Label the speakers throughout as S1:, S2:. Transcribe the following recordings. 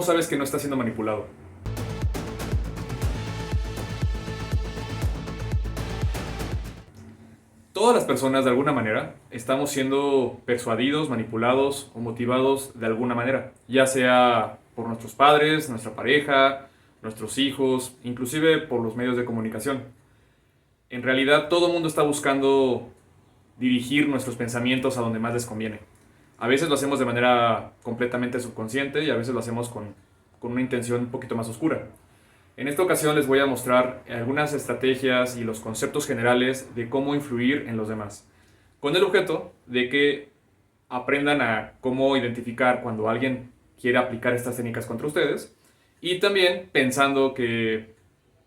S1: sabes que no estás siendo manipulado? Todas las personas, de alguna manera, estamos siendo persuadidos, manipulados o motivados de alguna manera, ya sea por nuestros padres, nuestra pareja, nuestros hijos, inclusive por los medios de comunicación. En realidad, todo el mundo está buscando dirigir nuestros pensamientos a donde más les conviene. A veces lo hacemos de manera completamente subconsciente y a veces lo hacemos con una intención un poquito más oscura. En esta ocasión les voy a mostrar algunas estrategias y los conceptos generales de cómo influir en los demás, con el objeto de que aprendan a cómo identificar cuando alguien quiere aplicar estas técnicas contra ustedes y también pensando que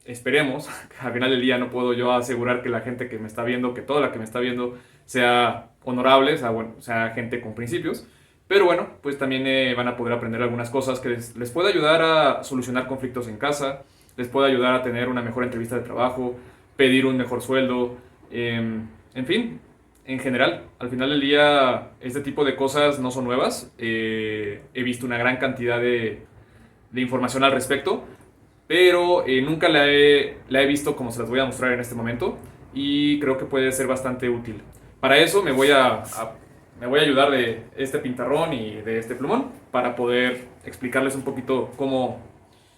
S1: esperemos, al final del día no puedo yo asegurar que la gente que me está viendo, que toda la que me está viendo sea honorable, sea gente con principios, pero bueno, pues también van a poder aprender algunas cosas que les puede ayudar a solucionar conflictos en casa, les puede ayudar a tener una mejor entrevista de trabajo, pedir un mejor sueldo, en fin, en general, al final del día este tipo de cosas no son nuevas. He visto una gran cantidad de información al respecto, pero nunca la he visto como se las voy a mostrar en este momento y creo que puede ser bastante útil. Para eso me voy a ayudar de este pintarrón y de este plumón para poder explicarles un poquito cómo,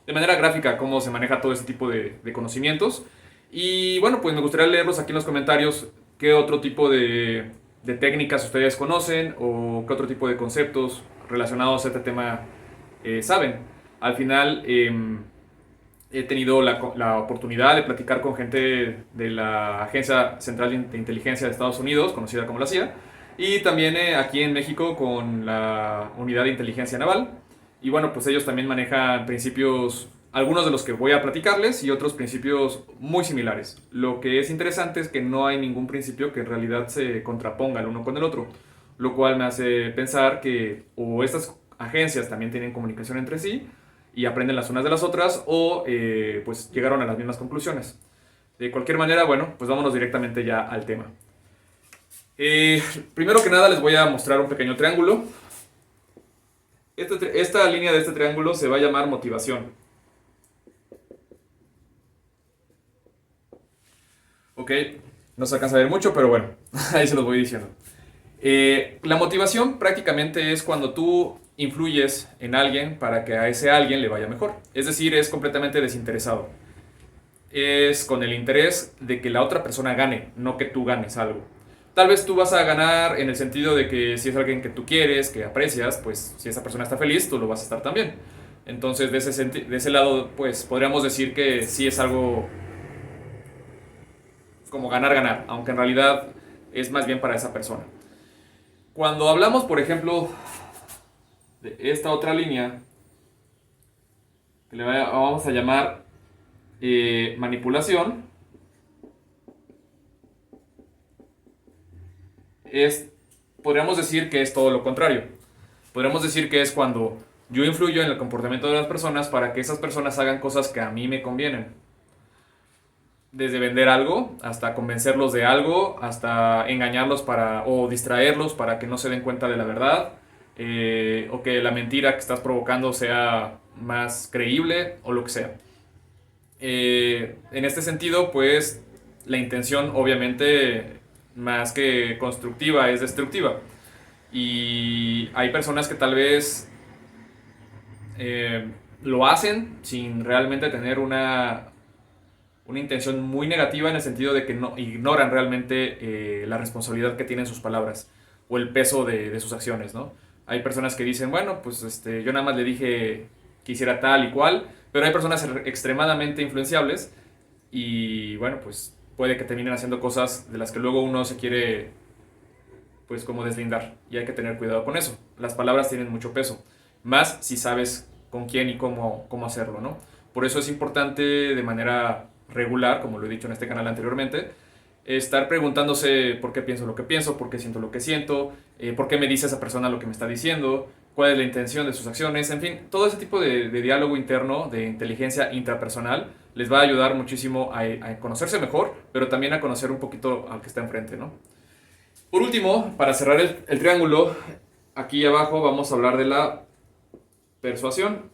S1: de manera gráfica, cómo se maneja todo ese tipo de conocimientos. Y bueno, pues me gustaría leerlos aquí en los comentarios qué otro tipo de técnicas ustedes conocen o qué otro tipo de conceptos relacionados a este tema saben. Al final he tenido la oportunidad de platicar con gente de la Agencia Central de Inteligencia de Estados Unidos, conocida como la CIA, y también aquí en México con la Unidad de Inteligencia Naval. Y bueno, pues ellos también manejan principios, algunos de los que voy a platicarles y otros principios muy similares. Lo que es interesante es que no hay ningún principio que en realidad se contraponga el uno con el otro, lo cual me hace pensar que o estas agencias también tienen comunicación entre sí y aprenden las unas de las otras o pues llegaron a las mismas conclusiones. De cualquier manera, bueno, pues vámonos directamente ya al tema. Primero que nada les voy a mostrar un pequeño triángulo. Esta línea de este triángulo se va a llamar motivación. Ok, no se alcanza a ver mucho, pero bueno, ahí se los voy diciendo. La motivación prácticamente es cuando tú influyes en alguien para que a ese alguien le vaya mejor. Es decir, es completamente desinteresado. Es con el interés de que la otra persona gane, no que tú ganes algo. Tal vez tú vas a ganar en el sentido de que si es alguien que tú quieres, que aprecias, pues si esa persona está feliz, tú lo vas a estar también. Entonces, de ese lado, pues podríamos decir que sí es algo como ganar-ganar, aunque en realidad es más bien para esa persona. Cuando hablamos, por ejemplo, de esta otra línea, que le vamos a llamar manipulación, podríamos decir que es todo lo contrario. Podríamos decir que es cuando yo influyo en el comportamiento de las personas para que esas personas hagan cosas que a mí me convienen. Desde vender algo, hasta convencerlos de algo, hasta engañarlos o distraerlos para que no se den cuenta de la verdad, o que la mentira que estás provocando sea más creíble, o lo que sea. En este sentido, pues, la intención obviamente, más que constructiva, es destructiva. Y hay personas que tal vez lo hacen sin realmente tener una intención muy negativa, en el sentido de que no ignoran realmente la responsabilidad que tienen sus palabras o el peso de sus acciones, ¿no? Hay personas que dicen, bueno, pues yo nada más le dije que hiciera tal y cual, pero hay personas extremadamente influenciables y bueno, pues puede que terminen haciendo cosas de las que luego uno se quiere pues como deslindar, y hay que tener cuidado con eso. Las palabras tienen mucho peso, más si sabes con quién y cómo hacerlo, ¿no? Por eso es importante de manera regular, como lo he dicho en este canal anteriormente, estar preguntándose por qué pienso lo que pienso, por qué siento lo que siento, por qué me dice esa persona lo que me está diciendo, cuál es la intención de sus acciones, en fin, todo ese tipo de diálogo interno, de inteligencia intrapersonal, les va a ayudar muchísimo a conocerse mejor, pero también a conocer un poquito al que está enfrente, ¿no? Por último, para cerrar el triángulo, aquí abajo vamos a hablar de la persuasión.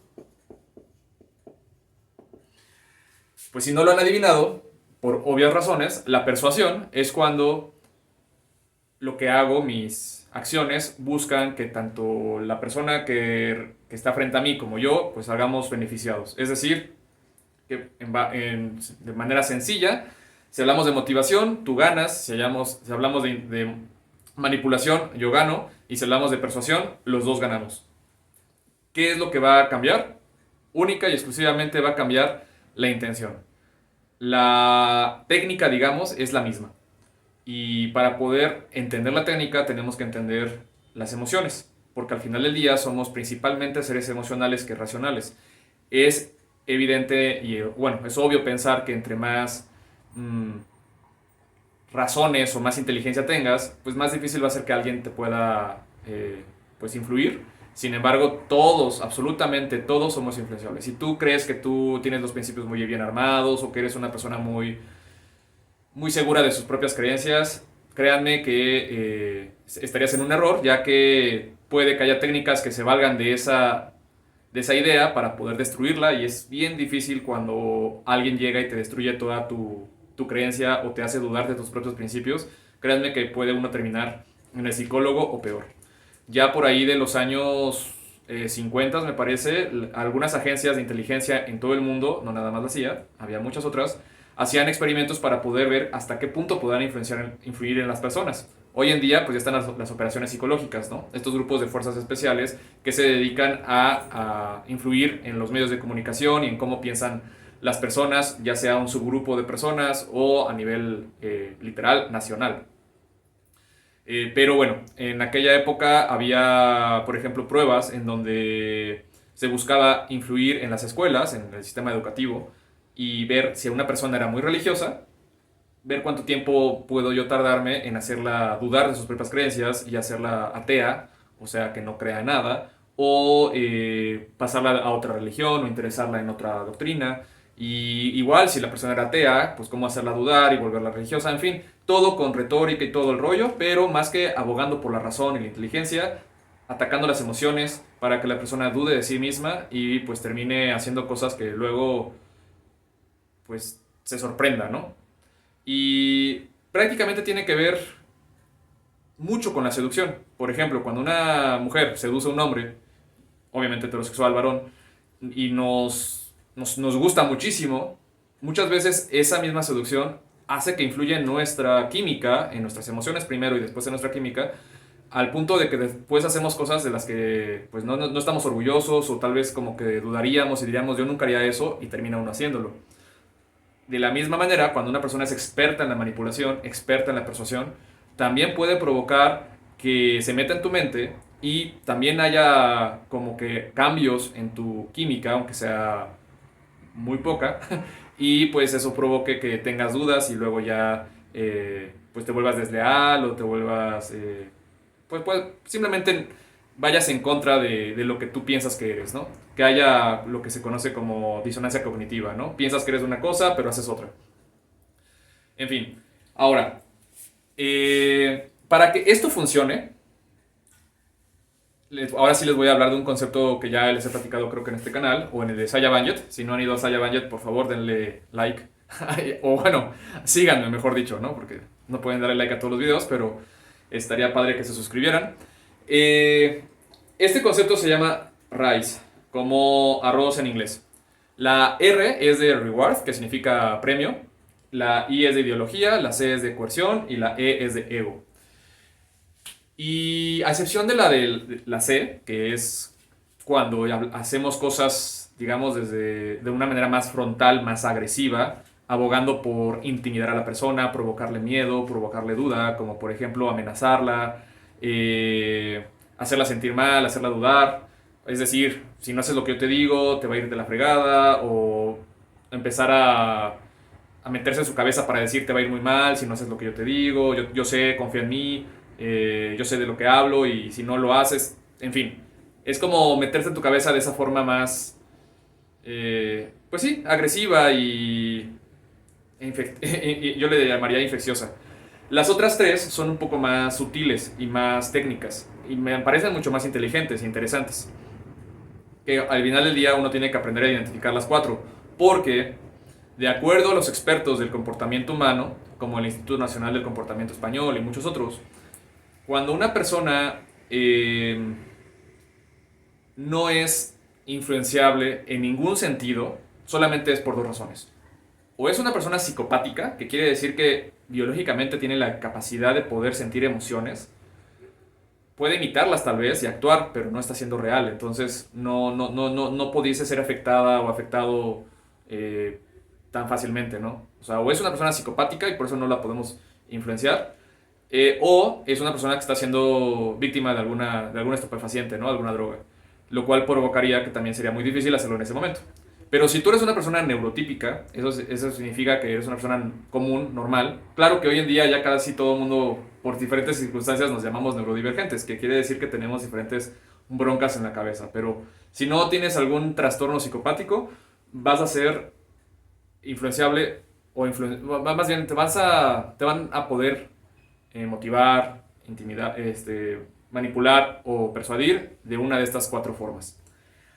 S1: Pues si no lo han adivinado, por obvias razones, la persuasión es cuando lo que hago, mis acciones, buscan que tanto la persona que está frente a mí como yo, pues salgamos beneficiados. Es decir, que de manera sencilla, si hablamos de motivación, tú ganas, si hablamos de manipulación, yo gano, y si hablamos de persuasión, los dos ganamos. ¿Qué es lo que va a cambiar? Única y exclusivamente va a cambiar la intención. La técnica, digamos, es la misma. Y para poder entender la técnica tenemos que entender las emociones, porque al final del día somos principalmente seres emocionales que racionales. Es evidente y bueno, es obvio pensar que entre más razones o más inteligencia tengas, pues más difícil va a ser que alguien te pueda pues influir. Sin embargo, todos, absolutamente todos somos influenciables. Si tú crees que tú tienes los principios muy bien armados o que eres una persona muy segura de sus propias creencias, créanme que estarías en un error, ya que puede que haya técnicas que se valgan de esa idea para poder destruirla, y es bien difícil cuando alguien llega y te destruye toda tu creencia o te hace dudar de tus propios principios. Créanme que puede uno terminar en el psicólogo o peor. Ya por ahí de los años 50, me parece, algunas agencias de inteligencia en todo el mundo, no nada más la CIA, había muchas otras, hacían experimentos para poder ver hasta qué punto podían influir en las personas. Hoy en día pues ya están las operaciones psicológicas, ¿no? Estos grupos de fuerzas especiales que se dedican a influir en los medios de comunicación y en cómo piensan las personas, ya sea un subgrupo de personas o a nivel literal nacional. Pero bueno, en aquella época había, por ejemplo, pruebas en donde se buscaba influir en las escuelas, en el sistema educativo, y ver si una persona era muy religiosa, ver cuánto tiempo puedo yo tardarme en hacerla dudar de sus propias creencias y hacerla atea, o sea, que no crea en nada, o pasarla a otra religión o interesarla en otra doctrina. Y igual, si la persona era atea, pues cómo hacerla dudar y volverla religiosa, en fin, todo con retórica y todo el rollo, pero más que abogando por la razón y la inteligencia, atacando las emociones para que la persona dude de sí misma y pues termine haciendo cosas que luego pues se sorprenda, ¿no? Y prácticamente tiene que ver mucho con la seducción. Por ejemplo, cuando una mujer seduce a un hombre, obviamente heterosexual, varón, y nos gusta muchísimo, muchas veces esa misma seducción hace que influya en nuestra química, en nuestras emociones primero y después en nuestra química, al punto de que después hacemos cosas de las que pues no estamos orgullosos o tal vez como que dudaríamos y diríamos yo nunca haría eso, y termina uno haciéndolo. De la misma manera, cuando una persona es experta en la manipulación, experta en la persuasión, también puede provocar que se meta en tu mente y también haya como que cambios en tu química, aunque sea muy poca, y pues eso provoque que tengas dudas y luego ya pues te vuelvas desleal o te vuelvas, pues simplemente vayas en contra de lo que tú piensas que eres, ¿no? Que haya lo que se conoce como disonancia cognitiva, ¿no? Piensas que eres una cosa, pero haces otra. En fin, ahora, para que esto funcione, ahora sí les voy a hablar de un concepto que ya les he platicado creo que en este canal, o en el de Saya Banjet. Si no han ido a Saya Banjet, por favor denle like. O bueno, síganme, mejor dicho, ¿no? Porque no pueden darle like a todos los videos, pero estaría padre que se suscribieran. Este concepto se llama RISE, como arroz en inglés. La R es de reward, que significa premio. La I es de ideología, la C es de coerción y la E es de ego. Y a excepción de la C, que es cuando hacemos cosas, digamos, de una manera más frontal, más agresiva, abogando por intimidar a la persona, provocarle miedo, provocarle duda, como por ejemplo amenazarla, hacerla sentir mal, hacerla dudar. Es decir, si no haces lo que yo te digo, te va a ir de la fregada, o empezar a meterse en su cabeza para decir te va a ir muy mal si no haces lo que yo te digo, yo sé, confía en mí, yo sé de lo que hablo y si no lo haces, en fin. Es como meterse en tu cabeza de esa forma más, pues sí, agresiva y yo le llamaría infecciosa. Las otras tres son un poco más sutiles y más técnicas y me parecen mucho más inteligentes e interesantes. Que al final del día uno tiene que aprender a identificar las cuatro, porque De acuerdo a los expertos del comportamiento humano, como el Instituto Nacional del Comportamiento Español y muchos otros, cuando una persona no es influenciable en ningún sentido, solamente es por dos razones. O es una persona psicopática, que quiere decir que biológicamente tiene la capacidad de poder sentir emociones, puede imitarlas tal vez y actuar, pero no está siendo real. Entonces no pudiese ser afectada o afectado tan fácilmente, ¿no? O sea, o es una persona psicopática y por eso no la podemos influenciar, o es una persona que está siendo víctima de alguna estupefaciente, ¿no? Alguna droga, lo cual provocaría que también sería muy difícil hacerlo en ese momento. Pero si tú eres una persona neurotípica, eso significa que eres una persona común, normal. Claro que hoy en día ya casi todo el mundo, por diferentes circunstancias, nos llamamos neurodivergentes, que quiere decir que tenemos diferentes broncas en la cabeza. Pero si no tienes algún trastorno psicopático, vas a ser influenciable más bien te van a poder motivar, intimidar, manipular o persuadir de una de estas cuatro formas.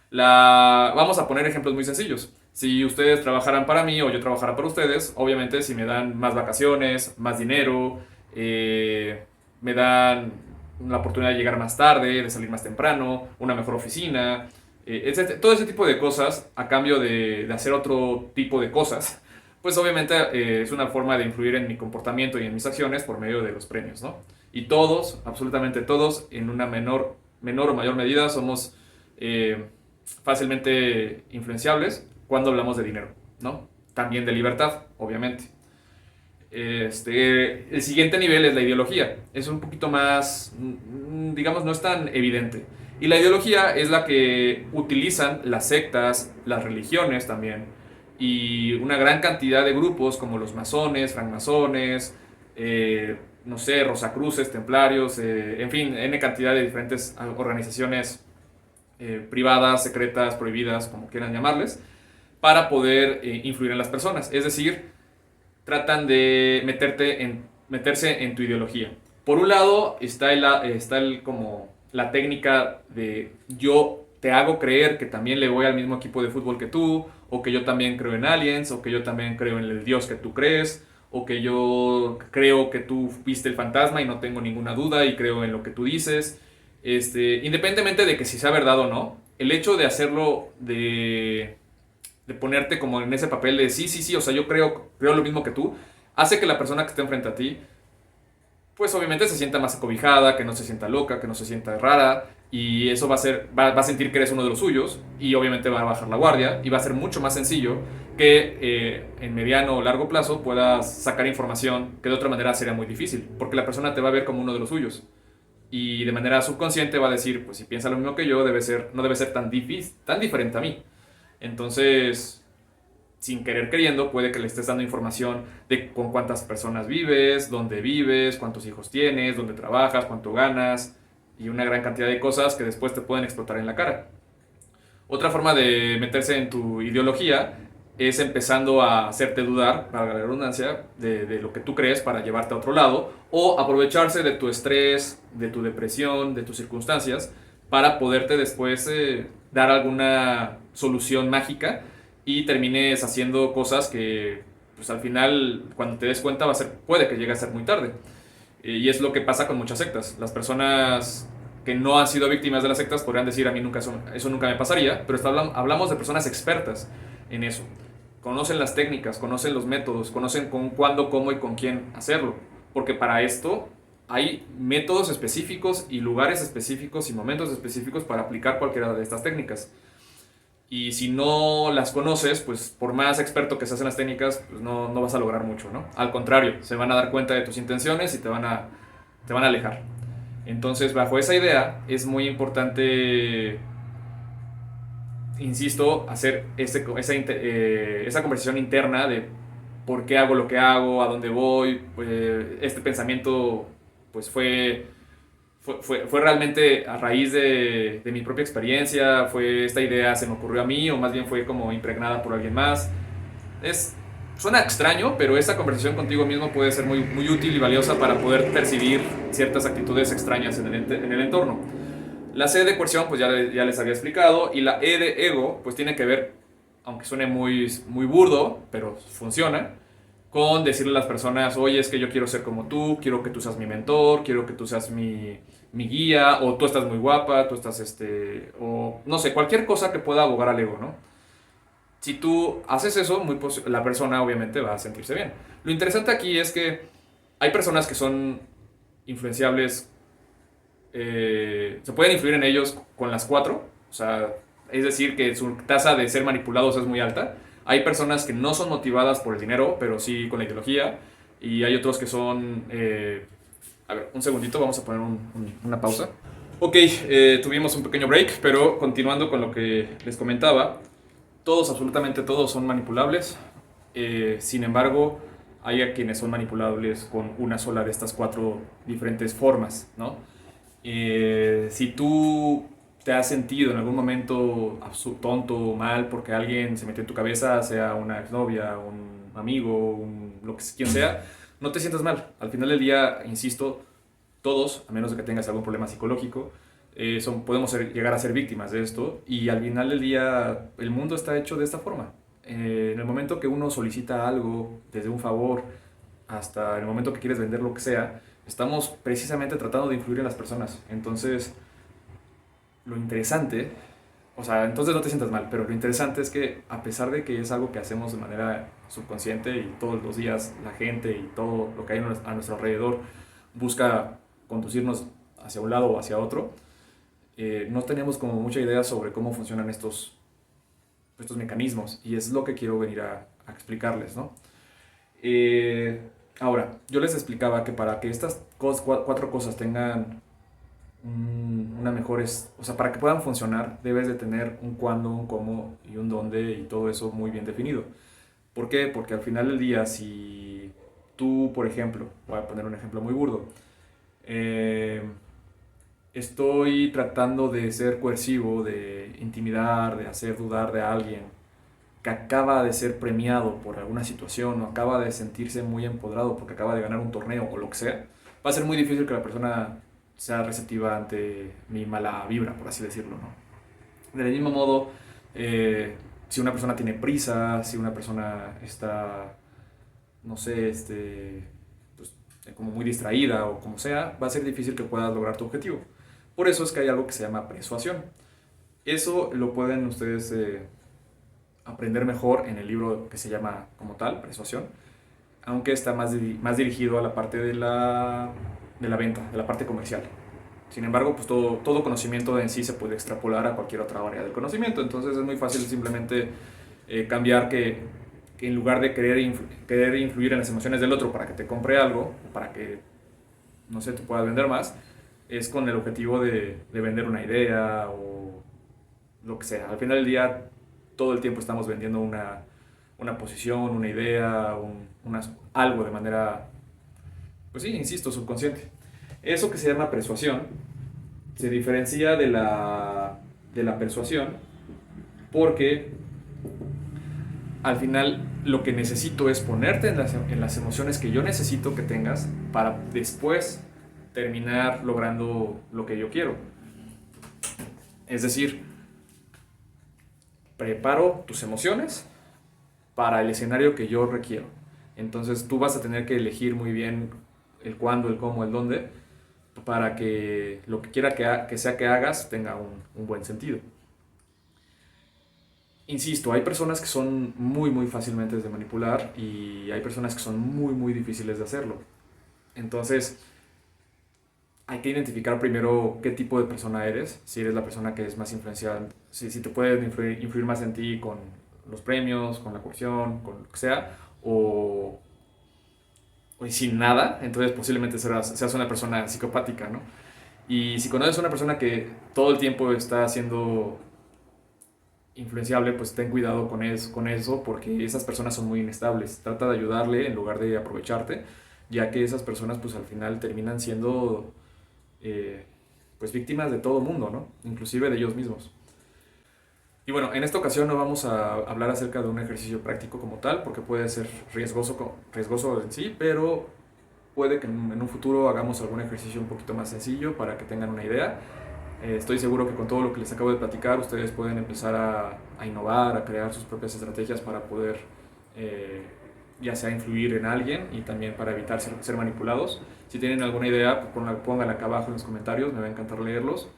S1: Vamos a poner ejemplos muy sencillos. Si ustedes trabajaran para mí o yo trabajara para ustedes, obviamente si me dan más vacaciones, más dinero, me dan la oportunidad de llegar más tarde, de salir más temprano, una mejor oficina, todo ese tipo de cosas a cambio de hacer otro tipo de cosas, pues obviamente es una forma de influir en mi comportamiento y en mis acciones por medio de los premios, ¿no? Y todos, absolutamente todos, en una menor o mayor medida somos fácilmente influenciables cuando hablamos de dinero, ¿no? También de libertad, obviamente. El siguiente nivel es la ideología. Es un poquito más, digamos, no es tan evidente. Y la ideología es la que utilizan las sectas, las religiones también, y una gran cantidad de grupos como los masones, francmasones, no sé, rosacruces, templarios, en fin, N cantidad de diferentes organizaciones privadas, secretas, prohibidas, como quieran llamarles, para poder influir en las personas. Es decir, tratan de meterse en tu ideología. Por un lado está como la técnica de yo te hago creer que también le voy al mismo equipo de fútbol que tú, o que yo también creo en aliens, o que yo también creo en el Dios que tú crees, o que yo creo que tú viste el fantasma y no tengo ninguna duda y creo en lo que tú dices. Independientemente de que si sea verdad o no, el hecho de hacerlo, de ponerte como en ese papel de sí, o sea, yo creo lo mismo que tú, hace que la persona que esté enfrente a ti, pues obviamente se sienta más acobijada, que no se sienta loca, que no se sienta rara, y eso va a sentir que eres uno de los suyos, y obviamente va a bajar la guardia, y va a ser mucho más sencillo que en mediano o largo plazo puedas sacar información que de otra manera sería muy difícil, porque la persona te va a ver como uno de los suyos. Y de manera subconsciente va a decir, pues si piensa lo mismo que yo, no debe ser tan difícil, tan diferente a mí. Entonces, sin querer queriendo, puede que le estés dando información de con cuántas personas vives, dónde vives, cuántos hijos tienes, dónde trabajas, cuánto ganas, y una gran cantidad de cosas que después te pueden explotar en la cara. Otra forma de meterse en tu ideología es empezando a hacerte dudar, para la redundancia, de lo que tú crees para llevarte a otro lado, o aprovecharse de tu estrés, de tu depresión, de tus circunstancias, para poderte después dar alguna solución mágica y termines haciendo cosas que pues al final cuando te des cuenta puede que llegue a ser muy tarde. Y es lo que pasa con muchas sectas. Las personas que no han sido víctimas de las sectas podrían decir a mí nunca eso nunca me pasaría, pero hablamos de personas expertas en eso. Conocen las técnicas, conocen los métodos, conocen con cuándo, cómo y con quién hacerlo. Porque para esto hay métodos específicos y lugares específicos y momentos específicos para aplicar cualquiera de estas técnicas. Y si no las conoces, pues por más experto que seas en las técnicas, pues no vas a lograr mucho, ¿no? Al contrario, se van a dar cuenta de tus intenciones y te van a alejar. Entonces, bajo esa idea, es muy importante, insisto, hacer esa conversación interna de por qué hago lo que hago, a dónde voy. Este pensamiento pues fue realmente a raíz de mi propia experiencia, esta idea se me ocurrió a mí o más bien fue como impregnada por alguien más. Suena extraño, pero esta conversación contigo mismo puede ser muy, muy útil y valiosa para poder percibir ciertas actitudes extrañas en el entorno. La C de coerción, pues ya les había explicado, y la E de ego, pues tiene que ver aunque suene muy burdo, pero funciona, con decirle a las personas, oye, es que yo quiero ser como tú, quiero que tú seas mi mentor, quiero que tú seas mi guía, o tú estás muy guapa, tú estás o no sé, cualquier cosa que pueda abogar al ego, ¿no? Si tú haces eso, la persona obviamente va a sentirse bien. Lo interesante aquí es que hay personas que son influenciables, se pueden influir en ellos con las cuatro, o sea, es decir, que su tasa de ser manipulados es muy alta. Hay personas que no son motivadas por el dinero, pero sí con la ideología, y hay otros que son... a ver, un segundito, vamos a poner una pausa. Ok, tuvimos un pequeño break, pero continuando con lo que les comentaba, todos, absolutamente todos son manipulables. Sin embargo, hay a quienes son manipulables con una sola de estas cuatro diferentes formas, ¿no? Si tú te has sentido en algún momento tonto o mal porque alguien se metió en tu cabeza, sea una exnovia, un amigo, quien sea, no te sientas mal. Al final del día, insisto, todos, a menos de que tengas algún problema psicológico, podemos llegar a ser víctimas de esto, y al final del día el mundo está hecho de esta forma. En el momento que uno solicita algo, desde un favor hasta el momento que quieres vender lo que sea, estamos precisamente tratando de influir en las personas. Entonces, lo interesante, o sea, entonces no te sientas mal, pero lo interesante es que a pesar de que es algo que hacemos de manera subconsciente y todos los días la gente y todo lo que hay a nuestro alrededor busca conducirnos hacia un lado o hacia otro, no tenemos como mucha idea sobre cómo funcionan estos mecanismos, y es lo que quiero venir a explicarles, ¿no? Ahora, yo les explicaba que para que estas cuatro cosas tengan una mejor, o sea, para que puedan funcionar, debes de tener un cuándo, un cómo y un dónde, y todo eso muy bien definido. ¿Por qué? Porque al final del día, si tú, por ejemplo, voy a poner un ejemplo muy burdo, eh, estoy tratando de ser coercivo, de intimidar, de hacer dudar de alguien que acaba de ser premiado por alguna situación o acaba de sentirse muy empoderado porque acaba de ganar un torneo o lo que sea, va a ser muy difícil que la persona sea receptiva ante mi mala vibra, por así decirlo, ¿no? Del mismo modo, si una persona tiene prisa, si una persona está, no sé, pues, como muy distraída o como sea, va a ser difícil que puedas lograr tu objetivo. Por eso es que hay algo que se llama persuasión. Eso lo pueden ustedes aprender mejor en el libro que se llama como tal, Persuasión, aunque está más dirigido a la parte de la venta, de la parte comercial. Sin embargo, pues todo conocimiento en sí se puede extrapolar a cualquier otra área del conocimiento, entonces es muy fácil simplemente cambiar que en lugar de querer influir en las emociones del otro para que te compre algo, o para que, no sé, tú puedas vender más, es con el objetivo de vender una idea o lo que sea. Al final del día, todo el tiempo estamos vendiendo una posición, una idea, algo de manera, pues sí, insisto, subconsciente. Eso que se llama persuasión se diferencia de la persuasión porque al final lo que necesito es ponerte en las emociones que yo necesito que tengas para después terminar logrando lo que yo quiero. Es decir, preparo tus emociones para el escenario que yo requiero. Entonces tú vas a tener que elegir muy bien el cuándo, el cómo, el dónde, para que lo que quiera que sea que hagas tenga un buen sentido. Insisto, hay personas que son muy fácilmente de manipular y hay personas que son muy difíciles de hacerlo. Entonces, hay que identificar primero qué tipo de persona eres, si eres la persona que es más influencial, si te pueden influir más en ti con los premios, con la coerción, con lo que sea, o sin nada, entonces posiblemente seas una persona psicopática, ¿no? Y si conoces a una persona que todo el tiempo está siendo influenciable, pues ten cuidado con eso, porque esas personas son muy inestables. Trata de ayudarle en lugar de aprovecharte, ya que esas personas pues al final terminan siendo pues víctimas de todo mundo, ¿no? Inclusive de ellos mismos. Y bueno, en esta ocasión no vamos a hablar acerca de un ejercicio práctico como tal, porque puede ser riesgoso en sí, pero puede que en un futuro hagamos algún ejercicio un poquito más sencillo para que tengan una idea. Estoy seguro que con todo lo que les acabo de platicar, ustedes pueden empezar a innovar, a crear sus propias estrategias para poder, eh, ya sea influir en alguien y también para evitar ser manipulados. Si tienen alguna idea, pues pónganla acá abajo en los comentarios, me va a encantar leerlos.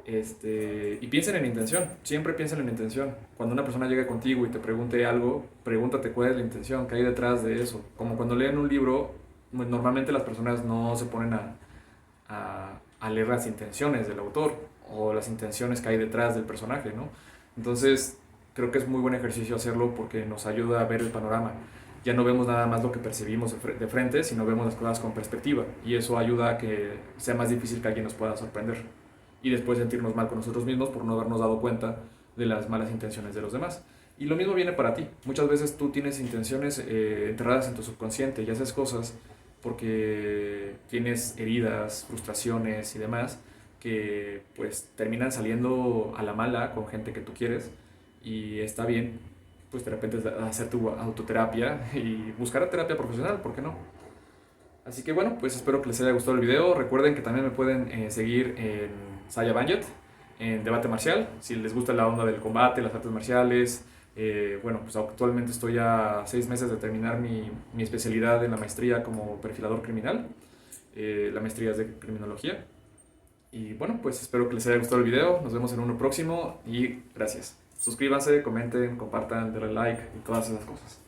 S1: Y piensen en la intención, siempre piensen en la intención. Cuando una persona llegue contigo y te pregunte algo, pregúntate cuál es la intención, qué hay detrás de eso. Como cuando leen un libro, pues, normalmente las personas no se ponen a leer las intenciones del autor o las intenciones que hay detrás del personaje, ¿no? Entonces, creo que es muy buen ejercicio hacerlo porque nos ayuda a ver el panorama. Ya no vemos nada más lo que percibimos de frente, sino vemos las cosas con perspectiva. Y eso ayuda a que sea más difícil que alguien nos pueda sorprender. Y después sentirnos mal con nosotros mismos por no habernos dado cuenta de las malas intenciones de los demás. Y lo mismo viene para ti. Muchas veces tú tienes intenciones enterradas en tu subconsciente y haces cosas porque tienes heridas, frustraciones y demás que pues terminan saliendo a la mala con gente que tú quieres y está bien pues de repente hacer tu autoterapia y buscar a terapia profesional, ¿por qué no? Así que bueno, pues espero que les haya gustado el video. Recuerden que también me pueden seguir en Saya Banjet, en Debate Marcial, si les gusta la onda del combate, las artes marciales. Bueno, pues actualmente estoy a 6 meses de terminar mi especialidad en la maestría como perfilador criminal. La maestría es de criminología. Y bueno, pues espero que les haya gustado el video. Nos vemos en uno próximo y gracias. Suscríbanse, comenten, compartan, denle like y todas esas cosas.